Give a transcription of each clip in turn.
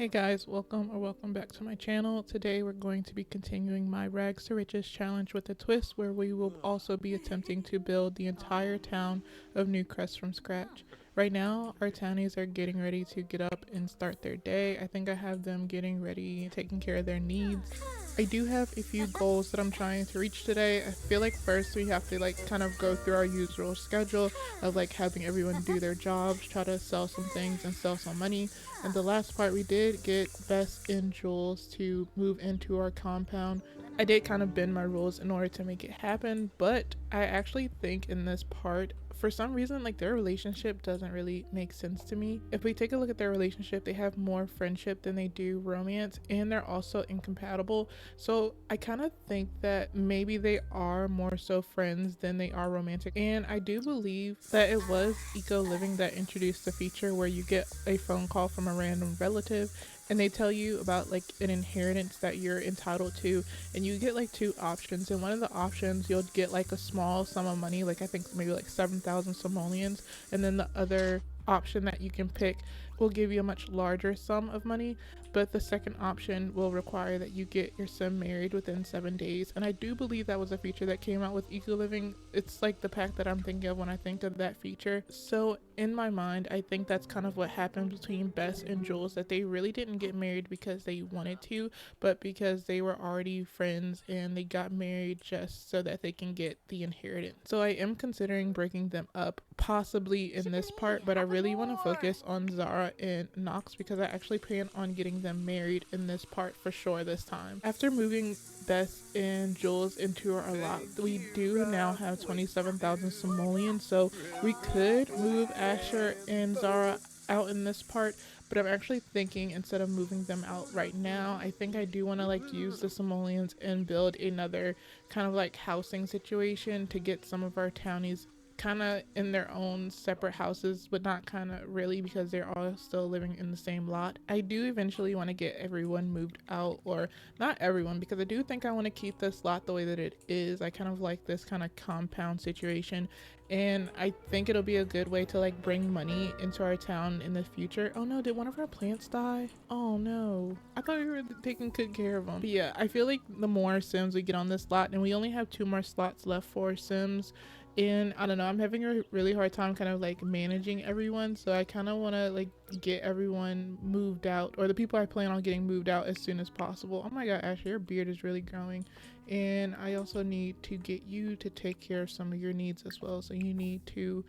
Hey guys, welcome back to my channel. Today we're going to be continuing my Rags to Riches challenge with a twist where we will also be attempting to build the entire town of Newcrest from scratch. Right now, our townies are getting ready to get up and start their day. I think I have them getting ready, taking care of their needs. I do have a few goals that I'm trying to reach today. I feel like first we have to kind of go through our usual schedule of having everyone do their jobs, try to sell some things and sell some money. And the last part, we did get Bess and Jules to move into our compound. I did kind of bend my rules in order to make it happen, but I actually think in this part, for some reason, their relationship doesn't really make sense to me. If we take a look at their relationship, they have more friendship than they do romance, and they're also incompatible. So I kind of think that maybe they are more so friends than they are romantic. And I do believe that it was Eco Living that introduced the feature where you get a phone call from a random relative and they tell you about an inheritance that you're entitled to, and you get two options. And one of the options, you'll get a small sum of money, I think maybe 7,000 simoleons, and then the other option that you can pick will give you a much larger sum of money, but the second option will require that you get your sim married within 7 days. And I do believe that was a feature that came out with Eco Living. It's the pack that I'm thinking of when I think of that feature. So in my mind, I think that's kind of what happened between Bess and Jules, that they really didn't get married because they wanted to, but because they were already friends and they got married just so that they can get the inheritance. So I am considering breaking them up, possibly in this part, but I really want to focus on Zara and Nox because I actually plan on getting them married in this part for sure this time. After moving Bess and Jules into our lot, we do now have 27,000 simoleons, so we could move Asher and Zara out in this part, but I'm actually thinking instead of moving them out right now, I think I do want to use the simoleons and build another kind of housing situation to get some of our townies kind of in their own separate houses, but not kind of really because they're all still living in the same lot. I do eventually want to get everyone moved out, or not everyone, because I do think I want to keep this lot the way that it is. I kind of like this kind of compound situation, and I think it'll be a good way to bring money into our town in the future. Oh no, did one of our plants die? Oh no, I thought we were taking good care of them. But yeah, I feel like the more sims we get on this lot, and we only have 2 more slots left for sims, and I don't know, I'm having a really hard time kind of managing everyone, so I kind of want to get everyone moved out, or the people I plan on getting moved out, as soon as possible. Oh my god, Ashley, your beard is really growing. And I also need to get you to take care of some of your needs as well, so you need to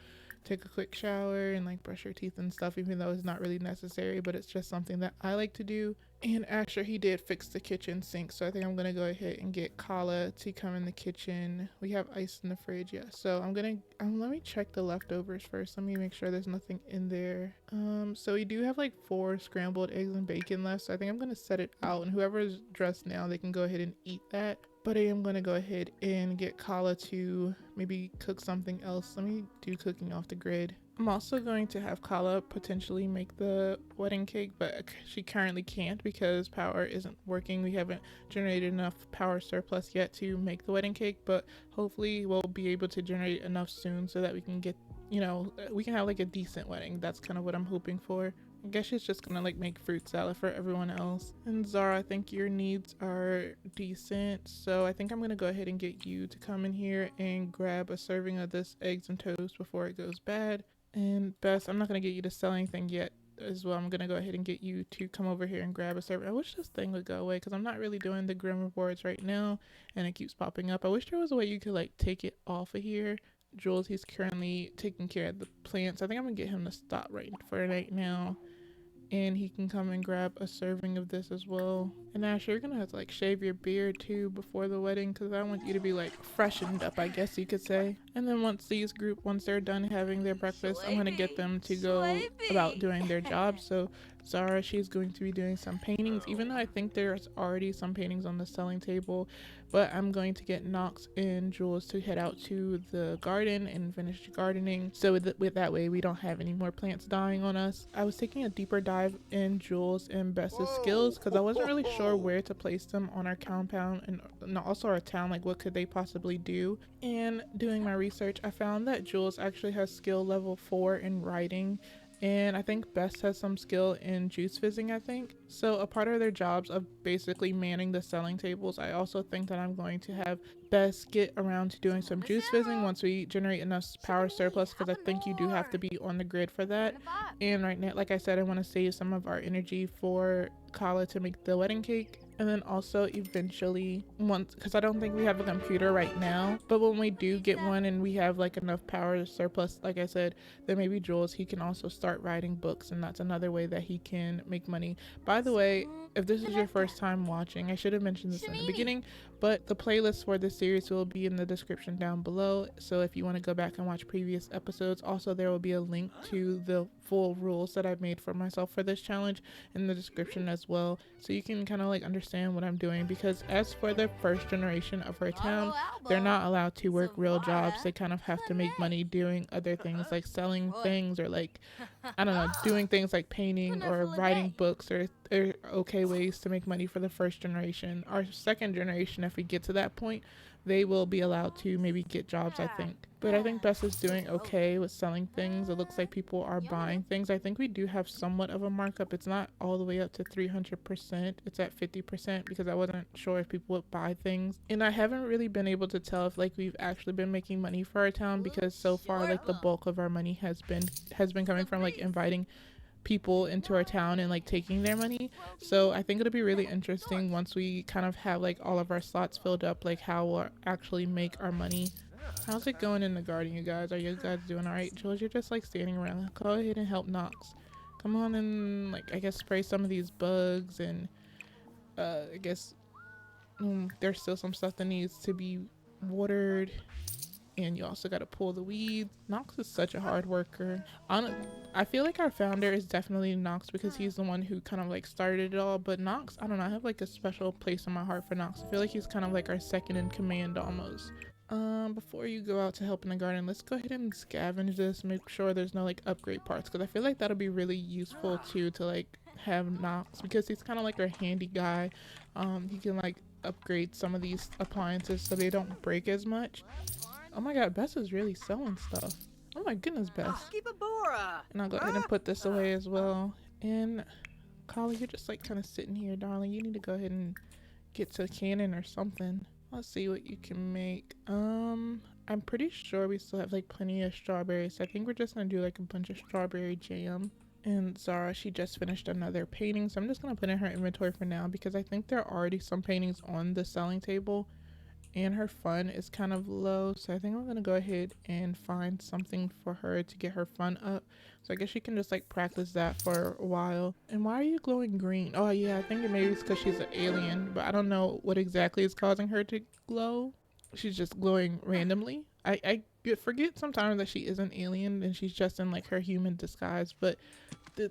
take a quick shower and brush your teeth and stuff, even though it's not really necessary, but it's just something that I like to do. And Asher, he did fix the kitchen sink, so I think I'm gonna go ahead and get Kala to come in the kitchen. We have ice in the fridge, yeah, so I'm gonna let me check the leftovers first. Let me make sure there's nothing in there. So we do have 4 scrambled eggs and bacon left, so I think I'm gonna set it out, and whoever's dressed now, they can go ahead and eat that. But I am going to go ahead and get Kala to maybe cook something else. Let me do cooking off the grid. I'm also going to have Kala potentially make the wedding cake, but she currently can't because power isn't working. We haven't generated enough power surplus yet to make the wedding cake, but hopefully we'll be able to generate enough soon so that we can get, we can have a decent wedding. That's kind of what I'm hoping for. I guess she's just gonna make fruit salad for everyone else. And Zara, I think your needs are decent, so I think I'm gonna go ahead and get you to come in here and grab a serving of this eggs and toast before it goes bad. And Bess, I'm not gonna get you to sell anything yet as well. I'm gonna go ahead and get you to come over here and grab a serving. I wish this thing would go away because I'm not really doing the grim rewards right now and it keeps popping up. I wish there was a way you could take it off of here. Jules, he's currently taking care of the plants. I think I'm gonna get him to stop for right now, and he can come and grab a serving of this as well. And Asher, you're gonna have to shave your beard too before the wedding because I want you to be freshened up, I guess you could say. And then once they're done having their breakfast, I'm gonna get them to go about doing their job. So Zara, she's going to be doing some paintings, even though I think there's already some paintings on the selling table, but I'm going to get Nox and Jules to head out to the garden and finish gardening, so with that way we don't have any more plants dying on us. I was taking a deeper dive in Jules and Bess's skills because I wasn't really sure where to place them on our compound and also our town, what could they possibly do. And doing my research, I found that Jules actually has skill level 4 in writing, And I think Best has some skill in juice fizzing, I think. So a part of their jobs of basically manning the selling tables, I also think that I'm going to have Best get around to doing some juice fizzing once we generate enough power surplus, because I think you do have to be on the grid for that. And right now, like I said, I want to save some of our energy for Kala to make the wedding cake. And then also eventually, once, because I don't think we have a computer right now, but when we do get one and we have like enough power surplus, like I said, then maybe Jules, he can also start writing books, and that's another way that he can make money. By the way, if this is your first time watching, I should have mentioned this in the beginning, but the playlist for this series will be in the description down below. So if you want to go back and watch previous episodes, also there will be a link to the full rules that I've made for myself for this challenge in the description as well, so you can kind of like understand what I'm doing. Because as for the first generation of our town, they're not allowed to work real jobs. They kind of have to make money doing other things like selling things, or like, I don't know, doing things like painting or writing books, or okay ways to make money for the first generation. Our second generation, if we get to that point, they will be allowed to maybe get jobs, I think. But I think Bess is doing okay with selling things. It looks like people are buying things. I think we do have somewhat of a markup. It's not all the way up to 300%. It's at 50% because I wasn't sure if people would buy things. And I haven't really been able to tell if like we've actually been making money for our town, because so far like the bulk of our money has been coming from like inviting people into our town and like taking their money. So I think it'll be really interesting once we kind of have like all of our slots filled up, like how we'll actually make our money. How's it going in the garden, you guys? Are you guys doing all right? Jules, you're just like standing around. Go ahead and help Knox. Come on and like, I guess, spray some of these bugs. And I guess there's still some stuff that needs to be watered, and you also got to pull the weeds. Knox is such a hard worker. I feel like our founder is definitely Knox, because he's the one who kind of like started it all. But Knox, I don't know, I have like a special place in my heart for Knox. I feel like he's kind of like our second in command almost. Before you go out to help in the garden, let's go ahead and scavenge this, make sure there's no like upgrade parts, because I feel like that'll be really useful too, to like have Knox, because he's kind of like our handy guy. He can like upgrade some of these appliances so they don't break as much. Oh my god, Bess is really selling stuff. Oh my goodness, Bess. And I'll go ahead and put this away as well. And Kali, you're just like kind of sitting here, darling. You need to go ahead and get to the cannon or something. Let's see what you can make. I'm pretty sure we still have like plenty of strawberries. So I think we're just gonna do like a bunch of strawberry jam. And Zara, she just finished another painting, so I'm just gonna put in her inventory for now, because I think there are already some paintings on the selling table, and her fun is kind of low. So I think I'm gonna go ahead and find something for her to get her fun up. So I guess she can just like practice that for a while. And why are you glowing green? Oh yeah, I think maybe it's because she's an alien, but I don't know what exactly is causing her to glow. She's just glowing randomly. I forget sometimes that she is an alien and she's just in like her human disguise, but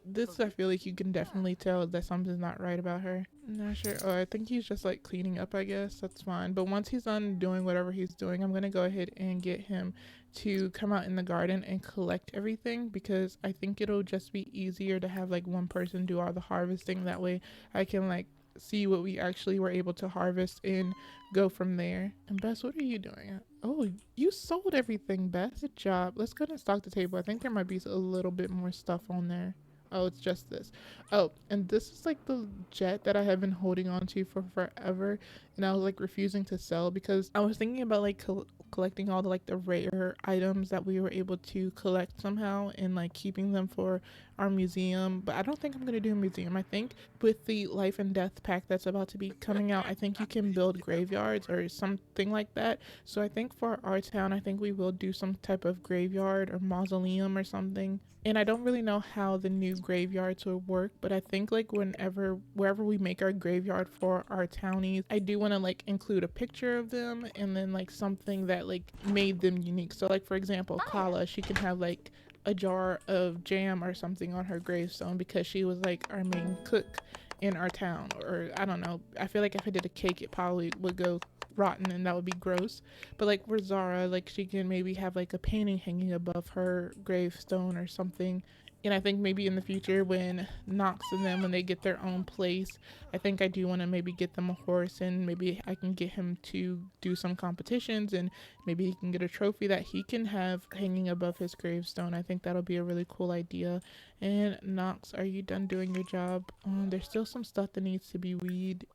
this I feel like you can definitely tell that something's not right about her. I'm not sure. Oh, I think he's just like cleaning up, I guess. That's fine. But once he's done doing whatever he's doing, I'm gonna go ahead and get him to come out in the garden and collect everything, because I think it'll just be easier to have like one person do all the harvesting. That way I can like see what we actually were able to harvest and go from there. And Bess, what are you doing? Oh, you sold everything, Bess. Good job. Let's go ahead and stock the table. I think there might be a little bit more stuff on there. Oh, it's just this. Oh, and this is like the jet that I have been holding on to for forever, and I was like refusing to sell, because I was thinking about like collecting all the rare items that we were able to collect somehow, and like keeping them for our museum. But I don't think I'm gonna do a museum. I think with the life and death pack that's about to be coming out, I think you can build graveyards or something like that. So I think for our town, I think we will do some type of graveyard or mausoleum or something. And I don't really know how the new graveyards will work, but I think like wherever we make our graveyard for our townies, I do want to like include a picture of them, and then like something that like made them unique. So like for example, Kala, she can have like a jar of jam or something on her gravestone, because she was like our main cook in our town. Or I don't know, I feel like if I did a cake, it probably would go rotten and that would be gross. But like for Zara, like she can maybe have like a painting hanging above her gravestone or something. And I think maybe in the future when Knox and them, when they get their own place, I think I do want to maybe get them a horse, and maybe I can get him to do some competitions, and maybe he can get a trophy that he can have hanging above his gravestone. I think that'll be a really cool idea. And Knox, are you done doing your job? There's still some stuff that needs to be weeded,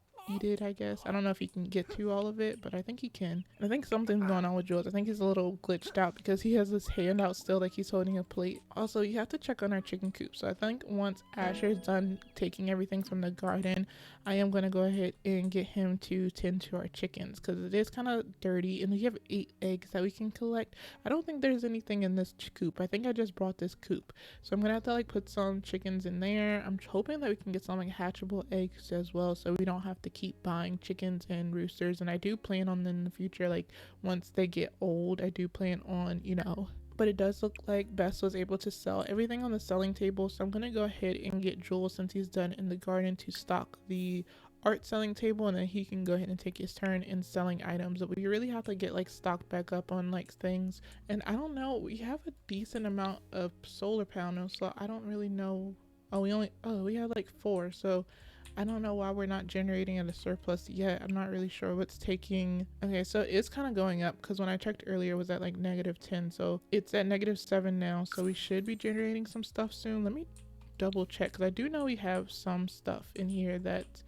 I guess. I don't know if he can get to all of it, but I think he can. I think something's going on with Jules. I think he's a little glitched out because he has his hand out still like he's holding a plate. Also, you have to check on our chicken coop. So I think once Asher's done taking everything from the garden, I am going to go ahead and get him to tend to our chickens because it is kind of dirty, and we have 8 eggs that we can collect. I don't think there's anything in this coop. I think I just brought this coop. So I'm going to have to like put some chickens in there. I'm hoping that we can get some like hatchable eggs as well, so we don't have to keep buying chickens and roosters. And I do plan on in the future, like once they get old, I do plan on, but it does look like Bess was able to sell everything on the selling table. So I'm going to go ahead and get Jules, since he's done in the garden, to stock the art selling table, and then he can go ahead and take his turn in selling items. But we really have to get like stocked back up on like things. And I don't know, we have a decent amount of solar panels, so I don't really know. We have like 4, so I don't know why we're not generating at a surplus yet. I'm not really sure what's taking. Okay, so it's kind of going up because when I checked earlier it was at like -10. So it's at -7 now. So we should be generating some stuff soon. Let me double check because I do know we have some stuff in here that's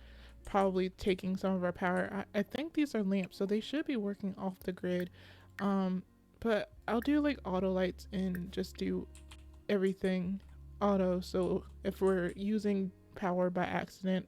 probably taking some of our power. I think these are lamps, so they should be working off the grid. But I'll do like auto lights and just do everything auto. So if we're using power by accident,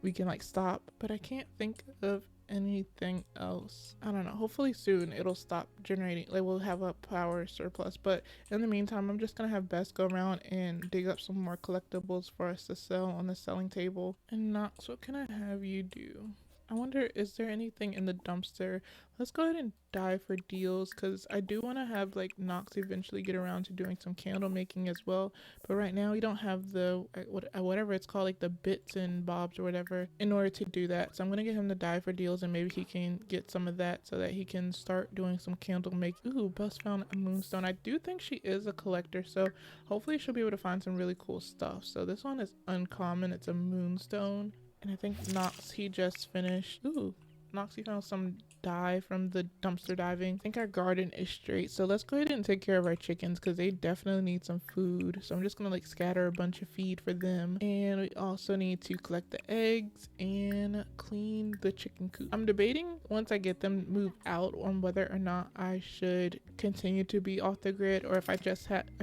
we can like stop. But I can't think of anything else. I don't know, hopefully soon it'll stop generating, like we'll have a power surplus. But in the meantime, I'm just gonna have Bess go around and dig up some more collectibles for us to sell on the selling table. And Knox, what can I have you do? I wonder, is there anything in the dumpster? Let's go ahead and dive for deals because I do want to have like Knox eventually get around to doing some candle making as well. But right now we don't have the whatever it's called, like the bits and bobs or whatever, in order to do that. So I'm gonna get him to dive for deals, and maybe he can get some of that so that he can start doing some candle making. Ooh, Bess found a moonstone. I do think she is a collector, so hopefully she'll be able to find some really cool stuff. So this one is uncommon. It's a moonstone. And I think Knox, he just finished. Ooh, Knox, he found some dye from the dumpster diving. I think our garden is straight. So let's go ahead and take care of our chickens because they definitely need some food. So I'm just going to like scatter a bunch of feed for them. And we also need to collect the eggs and clean the chicken coop. I'm debating once I get them moved out on whether or not I should continue to be off the grid, or if I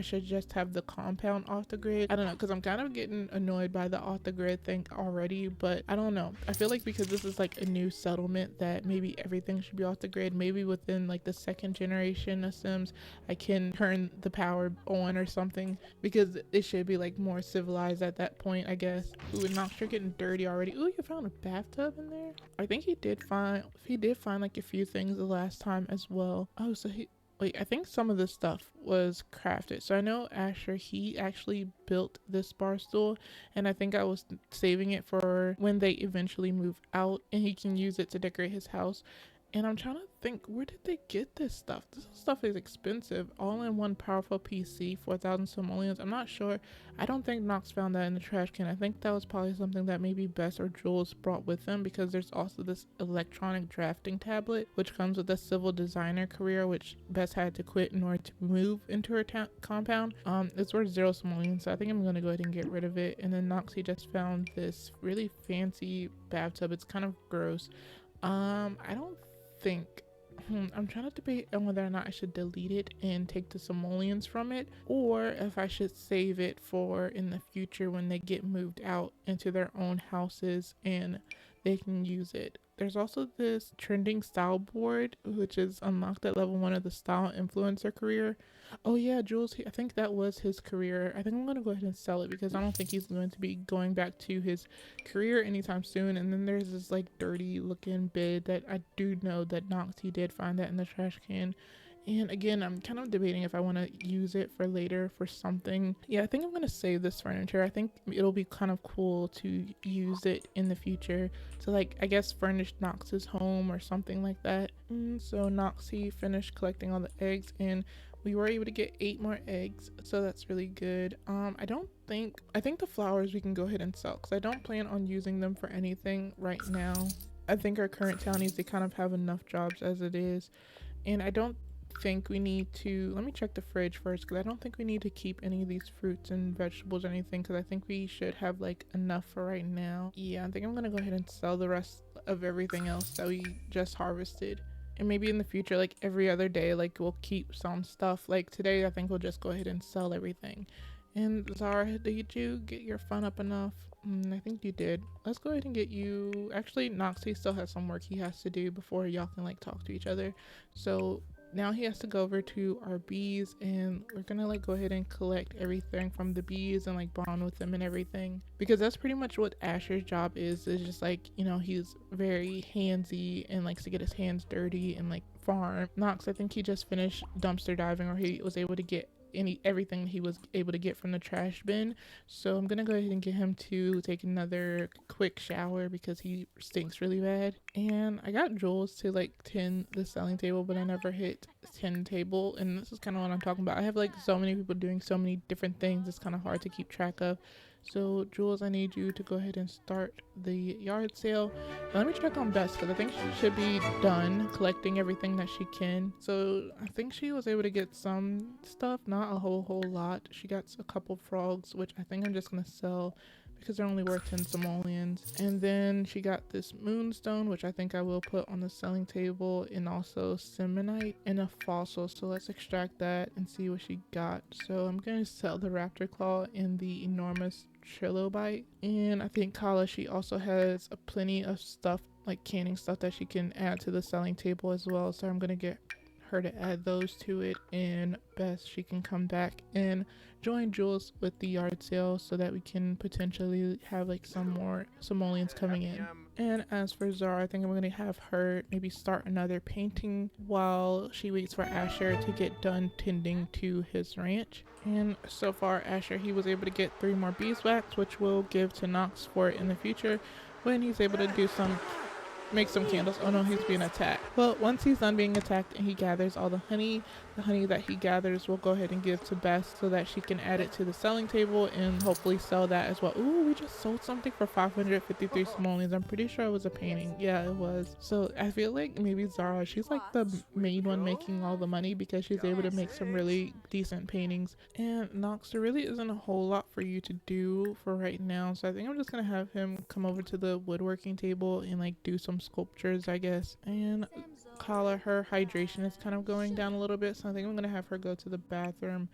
should just have the compound off the grid. I don't know, because I'm kind of getting annoyed by the off the grid thing already, but I don't know. I feel like because this is like a new settlement that maybe everything should be off the grid. Maybe within like the 2nd generation of Sims I can turn the power on or something, because it should be like more civilized at that point, I guess. Ooh, and Knox, you're getting dirty already. Ooh, you found a bathtub in there. I think he did find like a few things the last time as well. Oh, so wait, I think some of this stuff was crafted. So I know Asher, he actually built this bar stool, and I think I was saving it for when they eventually move out and he can use it to decorate his house. And I'm trying to think, where did they get this stuff? This stuff is expensive. All in one powerful PC, 4,000 simoleons. I'm not sure. I don't think Knox found that in the trash can. I think that was probably something that maybe Bess or Jules brought with them, because there's also this electronic drafting tablet, which comes with a civil designer career, which Bess had to quit in order to move into her compound. It's worth 0 simoleons, so I think I'm going to go ahead and get rid of it. And then Knox, he just found this really fancy bathtub. It's kind of gross. I don't think I'm trying to debate on whether or not I should delete it and take the simoleons from it, or if I should save it for in the future when they get moved out into their own houses and they can use it. There's also this trending style board, which is unlocked at level 1 of the style influencer career. Oh yeah, Jules, I think that was his career. I think I'm gonna go ahead and sell it because I don't think he's going to be going back to his career anytime soon. And then there's this like dirty looking bed that I do know that Knox, he did find that in the trash can. And again, I'm kind of debating if I want to use it for later for something. Yeah, I think I'm going to save this furniture. I think it'll be kind of cool to use it in the future to, like, I guess furnish Knox's home or something like that. So Knox, he finished collecting all the eggs, and We were able to get 8 more eggs, so that's really good. I think the flowers we can go ahead and sell because I don't plan on using them for anything right now. I think our current townies, they kind of have enough jobs as it is, and I don't think we need to, let me check the fridge first because I don't think we need to keep any of these fruits and vegetables or anything because I think we should have like enough for right now. Yeah, I think I'm gonna go ahead and sell the rest of everything else that we just harvested. And maybe in the future, like every other day, like we'll keep some stuff. Like today, I think we'll just go ahead and sell everything. And Zara, did you get your fun up enough? I think you did. Let's go ahead and get you. Actually, Noxie still has some work he has to do before y'all can like talk to each other. So now he has to go over to our bees, and we're gonna like go ahead and collect everything from the bees and like bond with them and everything, because that's pretty much what Asher's job is just like, you know, he's very handsy and likes to get his hands dirty and like farm. Nox, I think he just finished dumpster diving, or he was able to get everything he was able to get from the trash bin. So I'm gonna go ahead and get him to take another quick shower because he stinks really bad. And I got Jules to like tend the selling table, but I never hit 10 table, and this is kind of what I'm talking about. I have like so many people doing so many different things, it's kind of hard to keep track of. So Jules, I need you to go ahead and start the yard sale. Now, let me check on Bess because I think she should be done collecting everything that she can. So I think she was able to get some stuff, not a whole lot. She got a couple frogs, which I think I'm just gonna sell because they're only worth 10 simoleons. And then she got this moonstone, which I think I will put on the selling table, and also semonite and a fossil. So let's extract that and see what she got. So I'm gonna sell the raptor claw and the enormous trilobite. And I think Kala, she also has a plenty of stuff, like canning stuff, that she can add to the selling table as well. So I'm gonna get her to add those to it, and Bess, she can come back and join Jules with the yard sale so that we can potentially have like some more simoleons coming in. And as for Zara, I think I'm gonna have her maybe start another painting while she waits for Asher to get done tending to his ranch. And so far Asher, he was able to get 3 more beeswax, which we'll give to Nox for in the future when he's able to do make some candles. Oh no, he's being attacked. Well, once he's done being attacked and he gathers all the honey that he gathers, we'll go ahead and give to Bess so that she can add it to the selling table and hopefully sell that as well. Ooh, we just sold something for 553 simoleons. I'm pretty sure it was a painting. Yeah, it was. So I feel like maybe Zara, she's like the main one making all the money because she's able to make some really decent paintings. And Nox, there really isn't a whole lot for you to do for right now, so I think I'm just gonna have him come over to the woodworking table and like do some sculptures, I guess. And Kala, her hydration is kind of going down a little bit, so I think I'm gonna have her go to the bathroom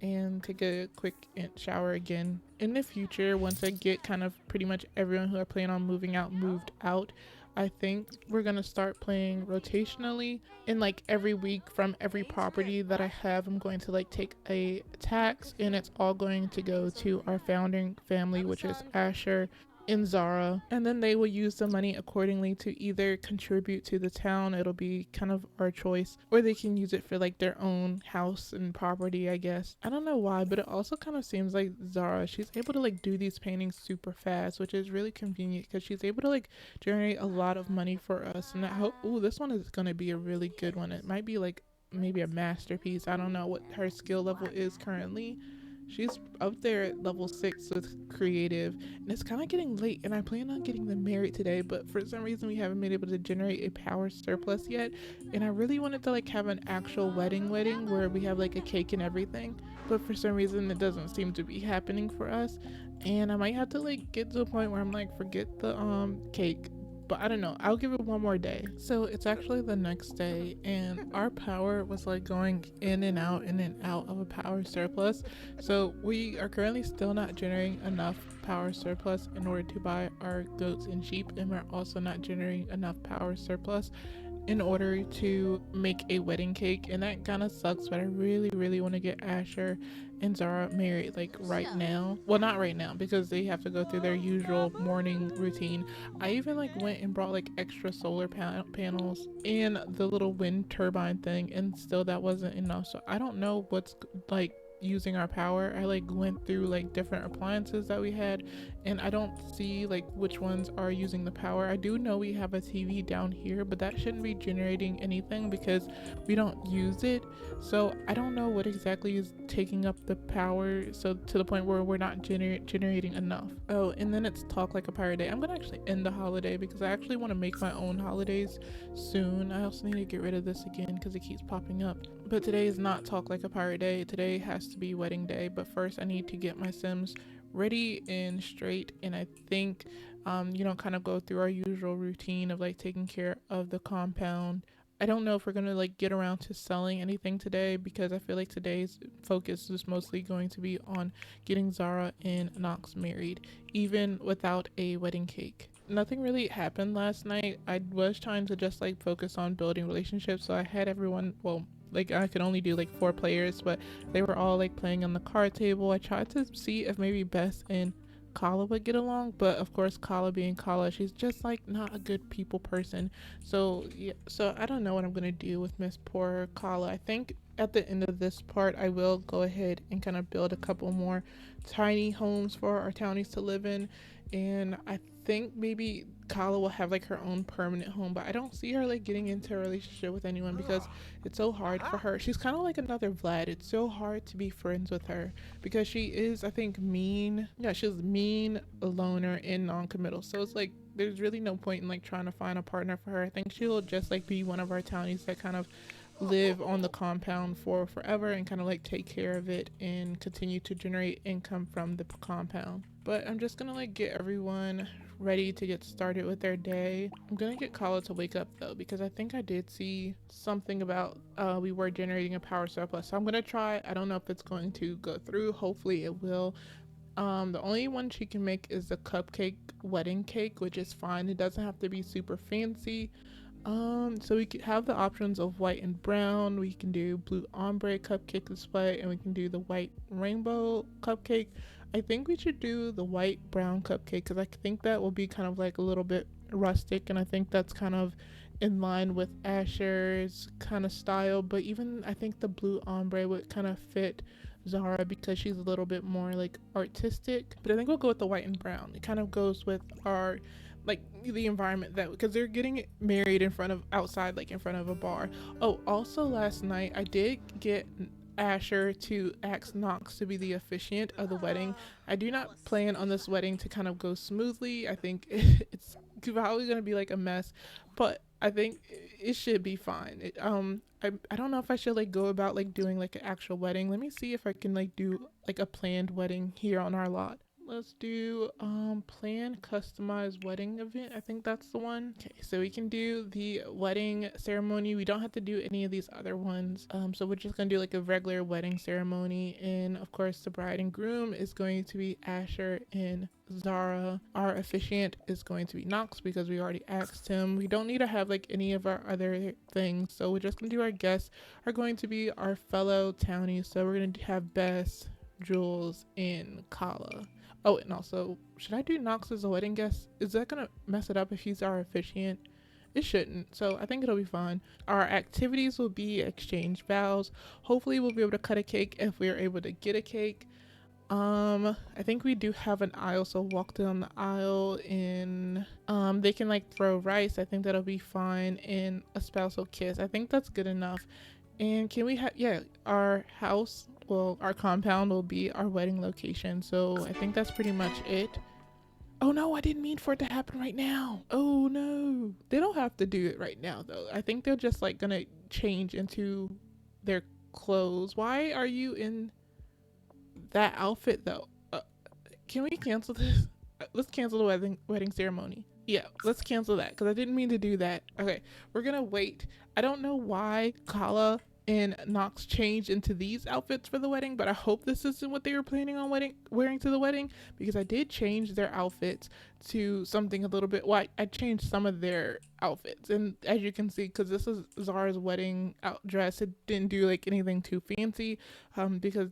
and take a quick shower again. In the future, once I get kind of pretty much everyone who I plan on moving out moved out, I think we're gonna start playing rotationally, and like every week from every property that I have, I'm going to like take a tax, and it's all going to go to our founding family, which is Asher and Zara, and then they will use the money accordingly to either contribute to the town, it'll be kind of our choice, or they can use it for like their own house and property, I guess. I don't know why, but it also kind of seems like Zara, she's able to like do these paintings super fast, which is really convenient because she's able to like generate a lot of money for us. And I hope, ooh, this one is going to be a really good one. It might be like maybe a masterpiece. I don't know what her skill level is currently. She's up there at level 6 with creative, and it's kind of getting late, and I plan on getting them married today, but for some reason we haven't been able to generate a power surplus yet, and I really wanted to like have an actual wedding where we have like a cake and everything, but for some reason it doesn't seem to be happening for us, and I might have to like get to a point where I'm like, forget the cake. But I don't know, I'll give it one more day. So it's actually the next day, and our power was like going in and out of a power surplus. So we are currently still not generating enough power surplus in order to buy our goats and sheep, and we're also not generating enough power surplus in order to make a wedding cake, and that kind of sucks, but I really want to get Asher and Zara married like right now. Well, not right now because they have to go through their usual morning routine. I even like went and brought like extra solar panels and the little wind turbine thing, and still that wasn't enough. So I don't know what's like using our power. I like went through like different appliances that we had, and I don't see like which ones are using the power. I do know we have a TV down here, but that shouldn't be generating anything because we don't use it. So I don't know what exactly is taking up the power, so to the point where we're not generating enough. Oh, and then it's Talk Like a Pirate Day. I'm gonna actually end the holiday because I actually want to make my own holidays soon. I also need to get rid of this again because it keeps popping up. But today is not Talk Like a Pirate Day. Today has to be Wedding Day. But first I need to get my Sims ready and straight, and I think kind of go through our usual routine of like taking care of the compound. I don't know if we're gonna like get around to selling anything today because I feel like today's focus is mostly going to be on getting Zara and Knox married, even without a wedding cake. Nothing really happened last night. I was trying to just like focus on building relationships, so I had everyone, well, like I could only do like 4 players, but they were all like playing on the card table. I tried to see if maybe Bess and Kala would get along, but of course Kala being Kala, she's just like not a good people person. So yeah, so I don't know what I'm gonna do with Miss Poor Kala. I think at the end of this part I will go ahead and kind of build a couple more tiny homes for our townies to live in, and I think maybe Kala will have like her own permanent home, but I don't see her like getting into a relationship with anyone because it's so hard for her. She's kind of like another Vlad. It's so hard to be friends with her because she is, I think, mean. Yeah, she's mean, a loner, and non-committal. So it's like there's really no point in like trying to find a partner for her. I think she'll just like be one of our townies that kind of live on the compound for forever and kind of like take care of it and continue to generate income from the compound. But I'm just gonna like get everyone ready to get started with their day. I'm gonna get Kala to wake up though because I think I did see something about we were generating a power surplus. So I'm gonna try. I don't know if it's going to go through. Hopefully it will. The only one she can make is the cupcake wedding cake, which is fine. It doesn't have to be super fancy. So we could have the options of white and brown. We can do blue ombre cupcake display, and we can do the white rainbow cupcake. I think we should do the white brown cupcake because I think that will be kind of like a little bit rustic, and I think that's kind of in line with Asher's kind of style. But even I think the blue ombre would kind of fit Zara because she's a little bit more like artistic. But I think we'll go with the white and brown. It kind of goes with our like the environment that, because they're getting married in front of outside, like in front of a bar. Oh, also last night I did get Asher to ask Knox to be the officiant of the wedding. I do not plan on this wedding to kind of go smoothly. I think it's probably gonna be like a mess, but I think it should be fine. I don't know if I should like go about like doing like an actual wedding. Let me see if I can like do like a planned wedding here on our lot. Let's do planned customized wedding event. I think that's the one. Okay, so we can do the wedding ceremony. We don't have to do any of these other ones. So we're just gonna do like a regular wedding ceremony, and of course the bride and groom is going to be Asher and Zara. Our officiant is going to be Knox because we already asked him. We don't need to have like any of our other things, so we're just gonna do our guests are going to be our fellow townies. So we're gonna have Bess, Jules, and Kala. Oh, and also, should I do Knox as a wedding guest? Is that gonna mess it up if he's our officiant? It shouldn't, so I think it'll be fine. Our activities will be exchange vows. Hopefully we'll be able to cut a cake if we're able to get a cake. I think we do have an aisle, so walk down the aisle, and they can like throw rice. I think that'll be fine, and a spousal kiss. I think that's good enough. And can we have, yeah, our house, well, our compound will be our wedding location. So I think that's pretty much it. Oh no, I didn't mean for it to happen right now. Oh no. They don't have to do it right now though. I think they're just like gonna change into their clothes. Why are you in that outfit though? Can we cancel this? Let's cancel the wedding ceremony. Yeah, let's cancel that because I didn't mean to do that. Okay, we're gonna wait. I don't know why Kala and Knox changed into these outfits for the wedding, but I hope this isn't what they were planning on wearing to the wedding, because I did change their outfits to something a little bit, well, I changed some of their outfits, and as you can see, because this is Zara's wedding dress, it didn't do like anything too fancy, because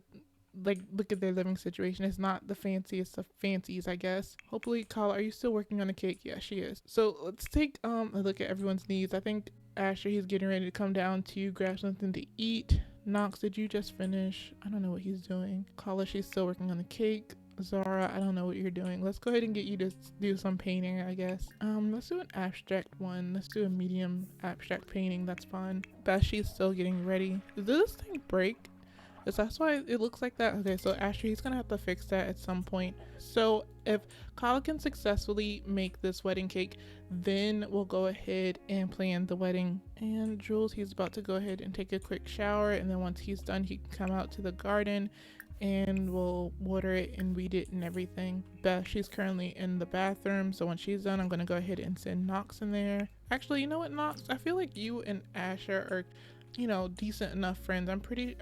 like look at their living situation. It's not the fanciest of fancies, I guess. Hopefully, Kala, are you still working on the cake? Yeah, she is. So let's take a look at everyone's needs. I think Asher, he's getting ready to come down to grab something to eat. Knox, did you just finish? I don't know what he's doing. Kala, she's still working on the cake. Zara, I don't know what you're doing. Let's go ahead and get you to do some painting, I guess. Let's do an abstract one. Let's do a medium abstract painting. That's fine. Bashy's still getting ready. Did this thing break? Is that why it looks like that? Okay, so Asher, he's gonna have to fix that at some point. So if Kyle can successfully make this wedding cake, then we'll go ahead and plan the wedding. And Jules, he's about to go ahead and take a quick shower, and then once he's done, he can come out to the garden and we'll water it and weed it and everything. Beth, she's currently in the bathroom, so when she's done, I'm gonna go ahead and send Knox in there. Actually, you know what, Knox? I feel like you and Asher are, you know, decent enough friends. I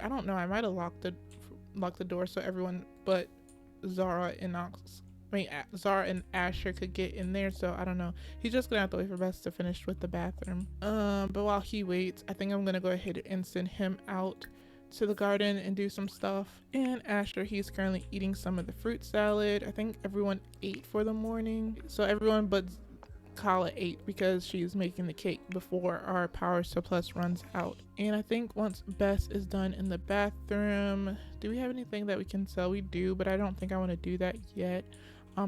don't know, I might have locked the door so everyone but Zara and Zara and Asher could get in there, so I don't know. He's just gonna have to wait for Beth to finish with the bathroom. But while he waits, I think I'm gonna go ahead and send him out to the garden and do some stuff. And Asher, he's currently eating some of the fruit salad. I think everyone ate for the morning, so everyone but Kala ate because she's making the cake before our power surplus runs out. And I think once Bess is done in the bathroom, do we have anything that we can sell? We do, but I don't think I want to do that yet.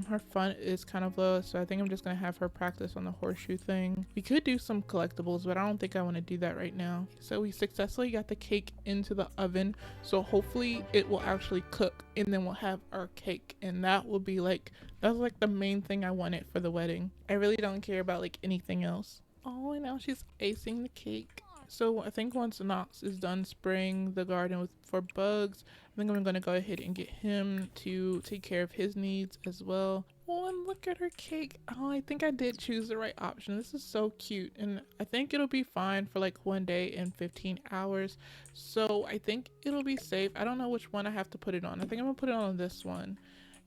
Her fun is kind of low, so I think I'm just gonna have her practice on the horseshoe thing. We could do some collectibles, but I don't think I want to do that right now. So we successfully got the cake into the oven, so hopefully it will actually cook, and then we'll have our cake, and that will be like, that's like the main thing I wanted for the wedding. I really don't care about like anything else. Oh, and now she's icing the cake. So I think once Knox is done spraying the garden for bugs, I think I'm gonna go ahead and get him to take care of his needs as well. Oh, and look at her cake. Oh, I think I did choose the right option. This is so cute, and I think it'll be fine for like 1 day and 15 hours. So I think it'll be safe. I don't know which one I have to put it on. I think I'm gonna put it on this one.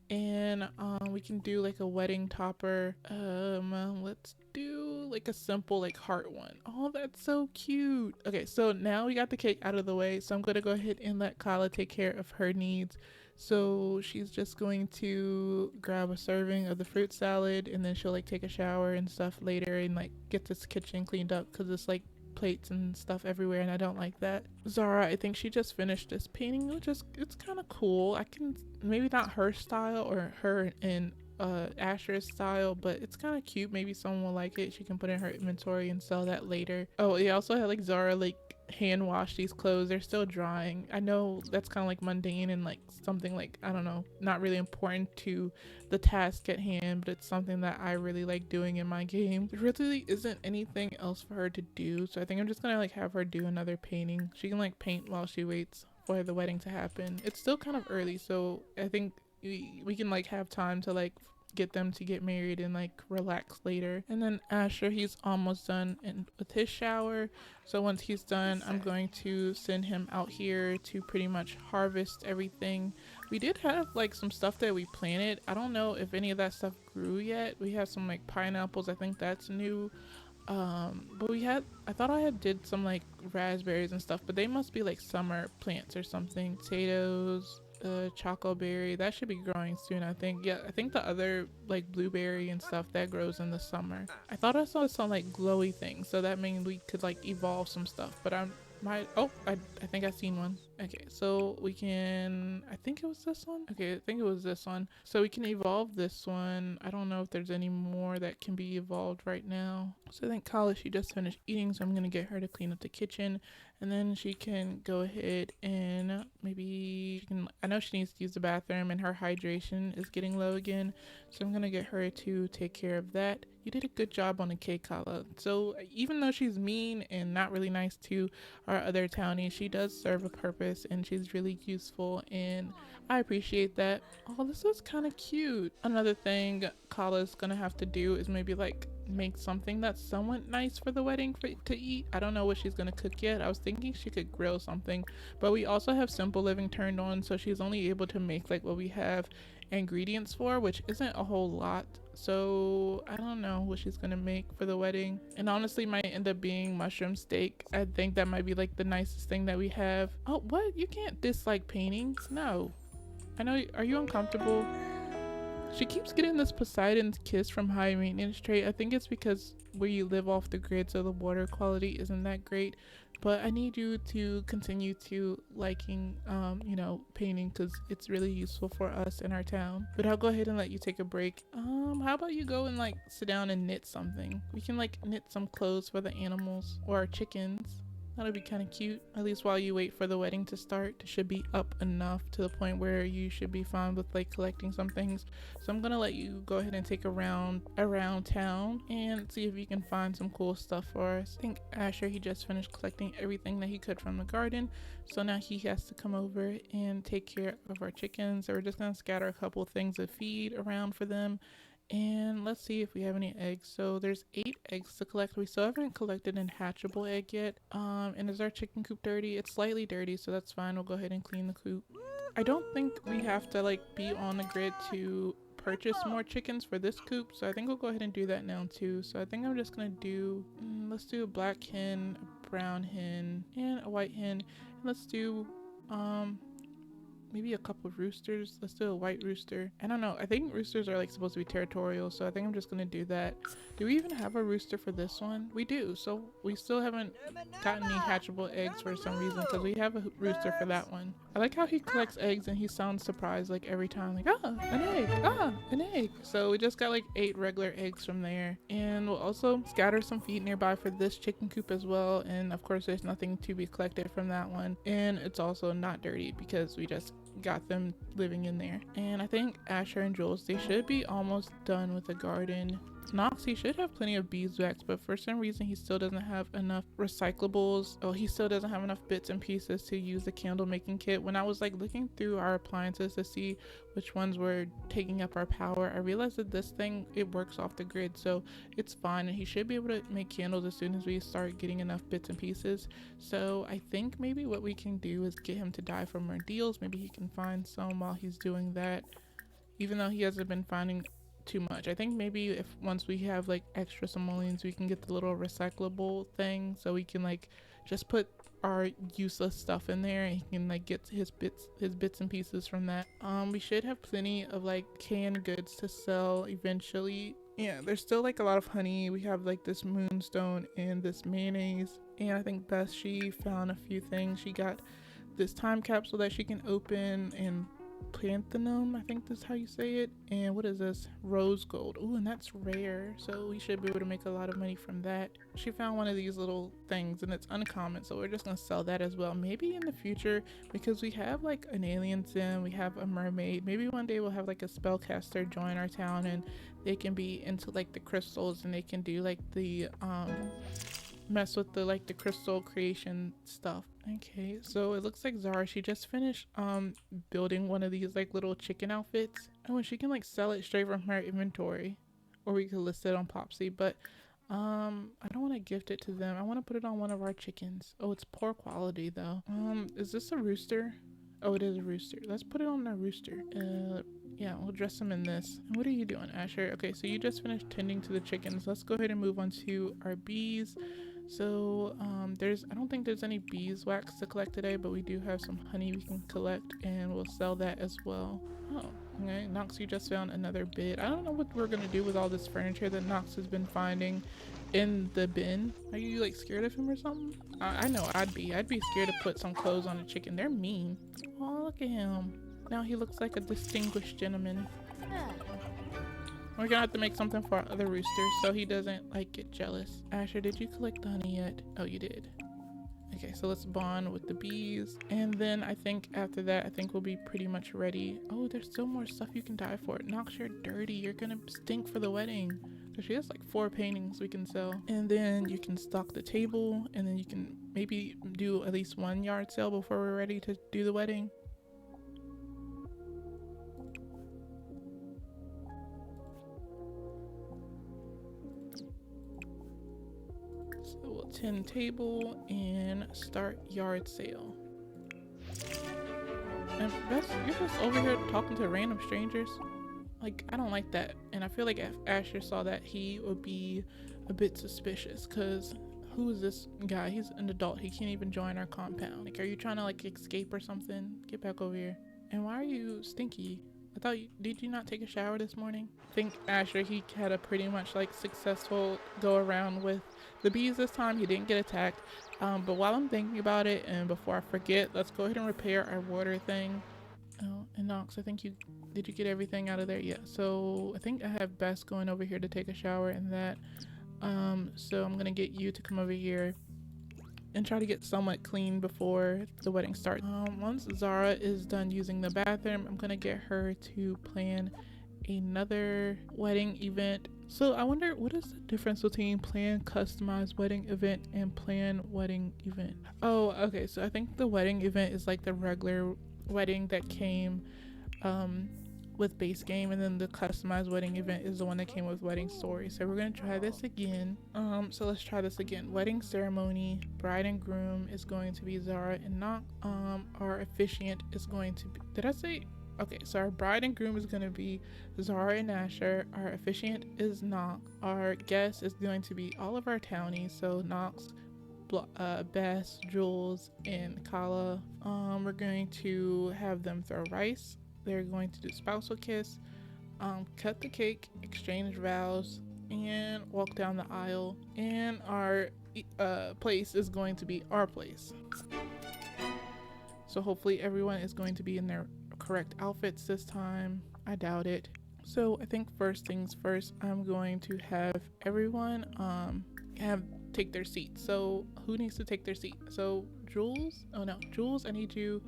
And we can do like a wedding topper. Let's do like a simple like heart one. Oh, that's so cute. Okay, so now we got the cake out of the way, so I'm gonna go ahead and let Kala take care of her needs. So she's just going to grab a serving of the fruit salad, and then she'll like take a shower and stuff later and like get this kitchen cleaned up because it's like plates and stuff everywhere, and I don't like that. Zara, I think she just finished this painting, which is, it's kind of cool. I can, maybe not her style or her and Asher's style, but it's kind of cute. Maybe someone will like it. She can put in her inventory and sell that later. Oh, they also had like Zara like hand wash these clothes. They're still drying. I know that's kind of like mundane and like something like, I don't know, not really important to the task at hand, but it's something that I really like doing in my game. There really isn't anything else for her to do, so I think I'm just gonna like have her do another painting. She can like paint while she waits for the wedding to happen. It's still kind of early, so I think we can like have time to like get them to get married and like relax later. And then Asher, he's almost done with his shower, so once he's done, I'm going to send him out here to pretty much harvest everything. We did have like some stuff that we planted. I don't know if any of that stuff grew yet. We have some like pineapples, I think that's new. But I thought I had did some like raspberries and stuff, but they must be like summer plants or something. Potatoes, chocoberry, that should be growing soon, I think. Yeah, I think the other like blueberry and stuff that grows in the summer. I thought I saw some like glowy things, so that means we could like evolve some stuff, but I think I seen one. Okay, so we can, I think it was this one. Okay, I think it was this one. So we can evolve this one. I don't know if there's any more that can be evolved right now. So I think Kala, she just finished eating, so I'm gonna get her to clean up the kitchen, and then she can go ahead and maybe she can, I know she needs to use the bathroom and her hydration is getting low again, so I'm gonna get her to take care of that. You did a good job on the cake, Kala. So even though she's mean and not really nice to our other townies, she does serve a purpose and she's really useful, and I appreciate that. Oh, this is kind of cute. Another thing Kala's gonna have to do is maybe like make something that's somewhat nice for the wedding to eat. I don't know what she's gonna cook yet. I was thinking she could grill something, but we also have simple living turned on, so she's only able to make like what we have ingredients for, which isn't a whole lot. So I don't know what she's gonna make for the wedding, and honestly might end up being mushroom steak. I think that might be like the nicest thing that we have. Oh, what? You can't dislike paintings. No, I know. Are you uncomfortable? She keeps getting this Poseidon's kiss from high maintenance trait. I think it's because where you live off the grid, so the water quality isn't that great. But I need you to continue to liking, you know, painting because it's really useful for us in our town. But I'll go ahead and let you take a break. How about you go and like sit down and knit something? We can like knit some clothes for the animals or our chickens. That'll be kind of cute. At least while you wait for the wedding to start, it should be up enough to the point where you should be fine with like collecting some things. So I'm gonna let you go ahead and take a round around town and see if you can find some cool stuff for us. I think Asher, he just finished collecting everything that he could from the garden. So now he has to come over and take care of our chickens. So we're just gonna scatter a couple things of feed around for them. And let's see if we have any eggs. So there's 8 eggs to collect. We still haven't collected an hatchable egg yet. And is our chicken coop dirty? It's slightly dirty, so that's fine. We'll go ahead and clean the coop. I don't think we have to like be on the grid to purchase more chickens for this coop, so I think we'll go ahead and do that now too. So I think I'm just gonna do, let's do a black hen, a brown hen, and a white hen. And let's do maybe a couple of roosters. Let's do a white rooster. I don't know. I think roosters are like supposed to be territorial, so I think I'm just gonna do that. Do we even have a rooster for this one? We do. So we still haven't gotten any hatchable eggs for some reason because we have a rooster for that one. I like how he collects eggs and he sounds surprised like every time, like, ah, an egg, ah, an egg. So we just got like 8 regular eggs from there. And we'll also scatter some feed nearby for this chicken coop as well. And of course there's nothing to be collected from that one. And it's also not dirty because we just got them living in there. And I think Asher and Jules, they should be almost done with the garden. Knox, he should have plenty of beeswax, but for some reason he still doesn't have enough recyclables. Oh, he still doesn't have enough bits and pieces to use the candle making kit. When I was like looking through our appliances to see which ones were taking up our power, I realized that this thing, it works off the grid, so it's fine, and he should be able to make candles as soon as we start getting enough bits and pieces. So I think maybe what we can do is get him to die from our deals. Maybe he can find some while he's doing that, even though he hasn't been finding too much. I think maybe if once we have like extra simoleons, we can get the little recyclable thing, so we can like just put our useless stuff in there and he can like get his bits and pieces from that. We should have plenty of like canned goods to sell eventually. Yeah, there's still like a lot of honey. We have like this moonstone and this mayonnaise, and I think Beth, she found a few things. She got this time capsule that she can open, and Planthanum, I think that's how you say it. And what is this? Rose gold. Ooh, and that's rare, so we should be able to make a lot of money from that. She found one of these little things and it's uncommon, so we're just gonna sell that as well. Maybe in the future, because we have like an alien sim, we have a mermaid, maybe one day we'll have like a spellcaster join our town and they can be into like the crystals and they can do like the mess with the like the crystal creation stuff. Okay, so it looks like Zara, she just finished building one of these like little chicken outfits. Oh, and she can like sell it straight from her inventory, or we could list it on Popsy, but I don't want to gift it to them. I want to put it on one of our chickens. Oh, it's poor quality though. Is this a rooster? Oh, it is a rooster. Let's put it on a rooster. Yeah, we'll dress him in this. And what are you doing, Asher? Okay, so you just finished tending to the chickens. Let's go ahead and move on to our bees. So I don't think there's any beeswax to collect today, but we do have some honey we can collect and we'll sell that as well. Oh, okay. Knox, you just found another bit. I don't know what we're gonna do with all this furniture that Knox has been finding in the bin. Are you like scared of him or something? I know I'd be scared to put some clothes on a chicken. They're mean. Oh, look at him. Now he looks like a distinguished gentleman. We're gonna have to make something for our other rooster so he doesn't like get jealous. Asher, did you collect the honey yet? Oh, you did. Okay, so let's bond with the bees, and then I think after that, I think we'll be pretty much ready. Oh, there's still more stuff you can dye for. Nox, you're dirty. You're gonna stink for the wedding. So she has like 4 paintings we can sell, and then you can stock the table, and then you can maybe do at least 1 yard sale before we're ready to do the wedding. So we'll tend table and start yard sale. And Beth, you're just over here talking to random strangers. Like, I don't like that. And I feel like if Asher saw that, he would be a bit suspicious. Cause who is this guy? He's an adult. He can't even join our compound. Like, are you trying to like escape or something? Get back over here. And why are you stinky? Did you not take a shower this morning? I think Asher, he had a pretty much like successful go around with the bees this time. He didn't get attacked. But while I'm thinking about it and before I forget, let's go ahead and repair our water thing. Oh, and Nox, I think did you get everything out of there? Yeah, so I think I have Bess going over here to take a shower and that. So I'm gonna get you to come over here and try to get somewhat clean before the wedding starts. Once Zara is done using the bathroom, I'm gonna get her to plan another wedding event. So I wonder, what is the difference between plan customized wedding event and plan wedding event? Oh, okay, so I think the wedding event is like the regular wedding that came with base game, and then the customized wedding event is the one that came with wedding story. So we're gonna try this again. So let's try this again. Wedding ceremony, bride and groom is going to be Zara and Nox. Our officiant is going to be, did I say? Okay, so our bride and groom is going to be Zara and Asher. Our officiant is Nox. Our guest is going to be all of our townies, so Nox, Bess, Jules, and Kala. We're going to have them throw rice. They're going to do spousal kiss, cut the cake, exchange vows, and walk down the aisle. And our place is going to be our place. So hopefully everyone is going to be in their correct outfits this time. I doubt it. So I think first things first, I'm going to have everyone take their seat. So who needs to take their seat? So Jules, oh no, Jules, I need you.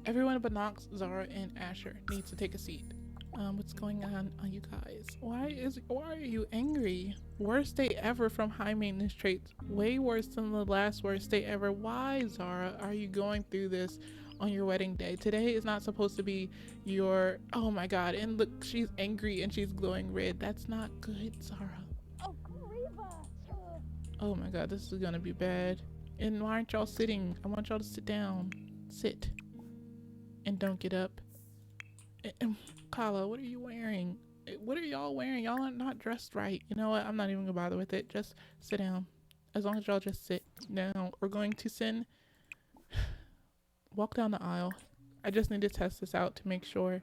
Everyone but Nox, Zara, and Asher needs to take a seat. What's going on, you guys? Why are you angry? Worst day ever from high maintenance traits. Way worse than the last worst day ever. Why, Zara, are you going through this on your wedding day? Today is not supposed to be your, oh my god, and look, she's angry and she's glowing red. That's not good, Zara. Oh my god, this is gonna be bad. And why aren't y'all sitting? I want y'all to sit down. Sit. And don't get up. And Kala, what are you wearing? What are y'all wearing? Y'all are not dressed right. You know what? I'm not even gonna bother with it. Just sit down. As long as y'all just sit. Now, we're going to walk down the aisle. I just need to test this out to make sure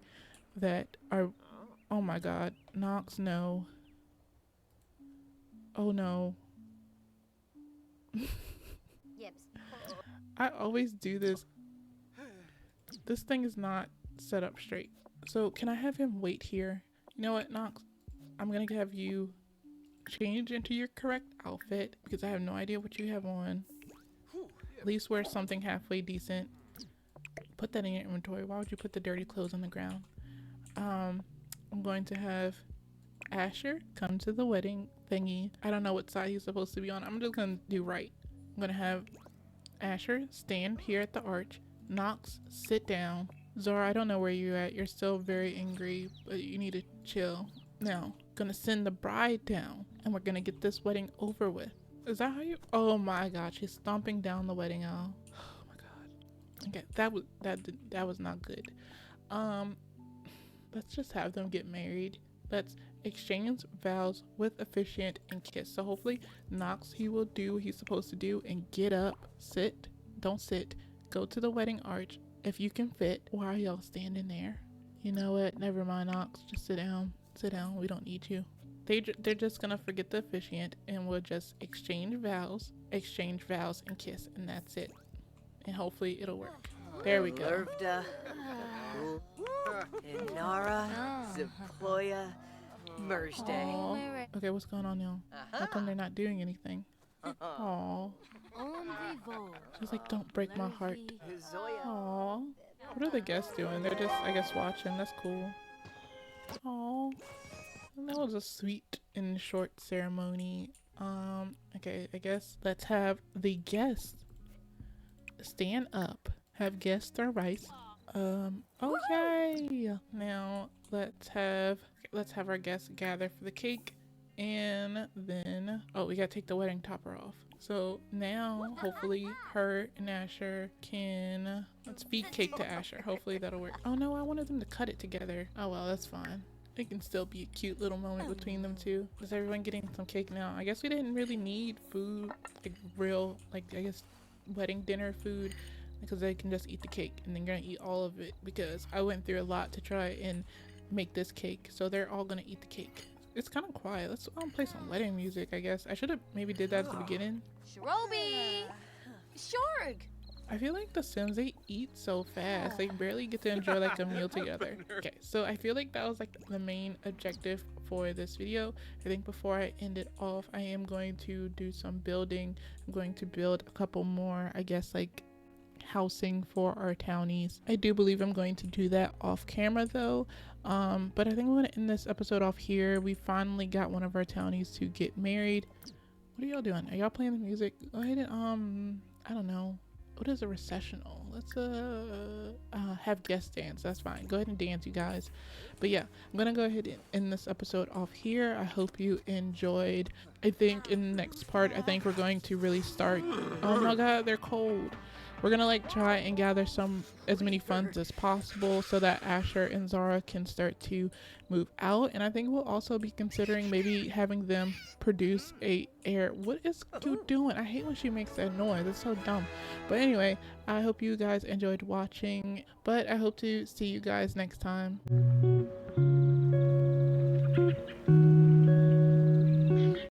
that oh my god. Nox, no. Oh no. I always do this. This thing is not set up straight. So can I have him wait here? You know what, Nox? I'm gonna have you change into your correct outfit because I have no idea what you have on. At least wear something halfway decent. Put that in your inventory. Why would you put the dirty clothes on the ground? I'm going to have Asher come to the wedding thingy. I don't know what side he's supposed to be on. I'm just gonna do right. I'm gonna have Asher stand here at the arch. Nox, sit down. Zara, I don't know where you're at. You're still very angry, but you need to chill. Now, gonna send the bride down, and we're gonna get this wedding over with. Is that how you? Oh my god, she's stomping down the wedding aisle. Oh my god. Okay, that was not good. Let's just have them get married. Let's exchange vows with officiant and kiss. So hopefully Nox, he will do what he's supposed to do and get up, sit, don't sit, go to the wedding arch if you can fit. Why are y'all standing there? You know what? Never mind, Nox. Just sit down. Sit down. We don't need you. They're just gonna forget the officiant and we'll just exchange vows, and kiss, and that's it. And hopefully it'll work. There we go. Inara, Zaploya, Merjday. Okay, what's going on now? How come they're not doing anything? Aww. She's like, don't break my heart. Aww. What are the guests doing? They're just, I guess, watching. That's cool. Aww. That was a sweet and short ceremony. Okay, I guess let's have the guests stand up. Have guests throw rice. Okay. Now let's have our guests gather for the cake, and then we gotta take the wedding topper off. So now hopefully her and Asher can, let's feed cake to Asher. Hopefully that'll work. Oh no, I wanted them to cut it together. Oh well, that's fine. It can still be a cute little moment between them two. Is everyone getting some cake now? I guess we didn't really need food, like real, like I guess wedding dinner food, because they can just eat the cake and then gonna eat all of it, because I went through a lot to try and make this cake. So they're all gonna eat the cake. It's kind of quiet. Let's play some wedding music, I guess. I should have maybe did that at the beginning. Shroby! Shorg! I feel like the Sims, they eat so fast. They barely get to enjoy like a meal together. Okay, so I feel like that was like the main objective for this video. I think before I end it off, I am going to do some building. I'm going to build a couple more, I guess, like housing for our townies. I do believe I'm going to do that off camera though. But I think I'm going to end this episode off here. We finally got one of our townies to get married. What are y'all doing? Are y'all playing the music? Go ahead and I don't know. What is a recessional? Let's have guest dance. That's fine. Go ahead and dance, you guys. But yeah, I'm gonna go ahead and end this episode off here. I hope you enjoyed. I think in the next part, I think we're going to really start. Oh my god, they're cold. We're gonna like try and gather as many funds as possible so that Asher and Zara can start to move out. And I think we'll also be considering maybe having them produce a air. What is you doing? I hate when she makes that noise. It's so dumb. But anyway, I hope you guys enjoyed watching. But I hope to see you guys next time.